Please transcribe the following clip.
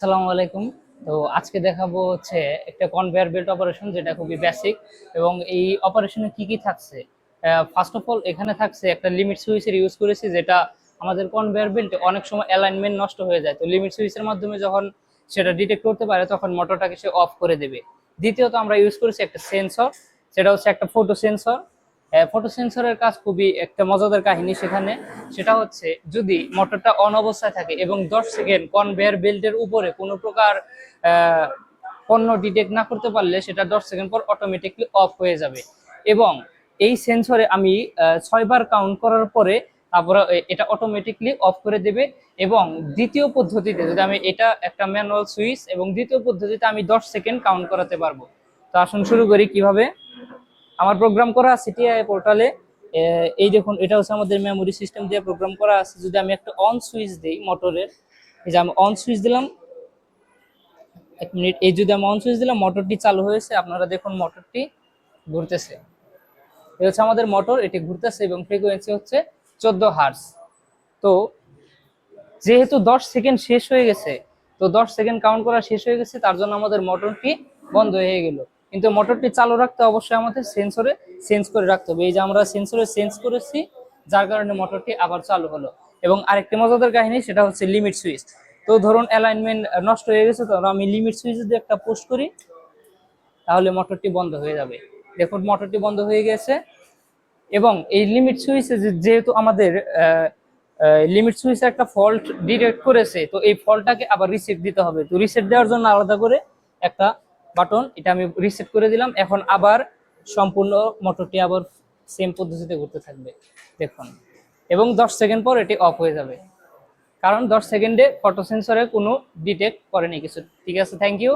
আসসালামু আলাইকুম। তো আজকে দেখাবো হচ্ছে একটা কনভেয়ার বেল্ট অপারেশন, যেটা খুবই বেসিক। এবং এই অপারেশনে কি কি থাকছে, ফার্স্ট অফ অল এখানে থাকছে একটা লিমিট সুইচের ইউজ করেছি, যেটা আমাদের কনভেয়ার বেল্টে অনেক সময় অ্যালাইনমেন্ট নষ্ট হয়ে যায়। তো লিমিট সুইচের মাধ্যমে যখন সেটা ডিটেক্ট করতে পারে তখন মোটরটাকে সে অফ করে দেবে। দ্বিতীয়ত আমরা ইউজ করেছি একটা সেন্সর, সেটা হচ্ছে একটা ফটো সেন্সর। ফটো সেন্সরের কাজ খুবই একটা মজাদার কাহিনী সেখানে। সেটা হচ্ছে যদি মোটরটা অন অবস্থায় থাকে এবং 10 সেকেন্ড কনভেয়ার বেল্টের উপরে কোনো প্রকার আহ, পণ্য ডিটেক্ট না করতে পারলে সেটা 10 সেকেন্ড পর অটোমেটিকলি অফ হয়ে যাবে। এবং এই সেন্সরে আমি 6 বার কাউন্ট করার পরে তারপরে এটা অটোমেটিকলি অফ করে দেবে। এবং দ্বিতীয় পদ্ধতিতে যদি আমি এটা একটা ম্যানুয়াল সুইচ, এবং দ্বিতীয় পদ্ধতিতে আমি 10 সেকেন্ড কাউন্ট করাতে পারবো। তো আসুন শুরু করি কিভাবে। আমার প্রোগ্রাম করা আছে টিআই পোর্টালে। এই দেখুন, এটা হচ্ছে আমাদের মেমোরি সিস্টেম দিয়ে প্রোগ্রাম করা আছে। যদি আমি একটা অন সুইচ দিই মোটরের, এই যে আমি অন সুইচ দিলাম, 1 মিনিট, এই যদি আমি অন সুইচ দিলাম মোটরটি চালু হয়েছে, আপনারা দেখুন মোটরটি ঘুরতেছে। এই হচ্ছে আমাদের মোটর, এটি ঘুরতেছে এবং ফ্রিকোয়েন্সি হচ্ছে 14 হার্জ। তো যেহেতু 10 সেকেন্ড শেষ হয়ে গেছে, তো 10 সেকেন্ড কাউন্ট করা শেষ হয়ে গেছে, তার জন্য আমাদের মোটরটি বন্ধ হয়ে গেল। কিন্তু মোটরটি চালু রাখতে অবশ্যই আমাদের সেন্সরে সেন্স করে রাখতে হবে। এই যে আমরা সেন্সরে সেন্স করেছি, যার কারণে মোটরটি আবার চালু হলো। এবং আরেকটি মজাদার কাহিনী, সেটা হচ্ছে লিমিট সুইচ। তো ধরুন অ্যালাইনমেন্ট নষ্ট হয়ে গেছে, তো আমি লিমিট সুইচ যদি একটা পুশ করি, তাহলে মোটরটি বন্ধ হয়ে যাবে। দেখুন মোটরটি বন্ধ হয়ে গেছে। এবং এই লিমিট সুইচে যেহেতু আমাদের লিমিট সুইচে একটা ফল্ট ডিটেক্ট করেছে, তো এই ফল্টটাকে আবার রিসেট দিতে হবে। তো রিসেট দেওয়ার জন্য আলাদা করে একটা বাটন, এটা আমি রিসেট করে দিলাম। এখন আবার সম্পূর্ণ মোটরটি আবার সেম পদ্ধতিতে ঘুরতে থাকবে, দেখুন। এবং 10 সেকেন্ড পর এটি অফ হয়ে যাবে, কারণ 10 সেকেন্ডে ফটো সেন্সরে কোনো ডিটেক্ট করেনি কিছু। ঠিক আছে, থ্যাংক ইউ।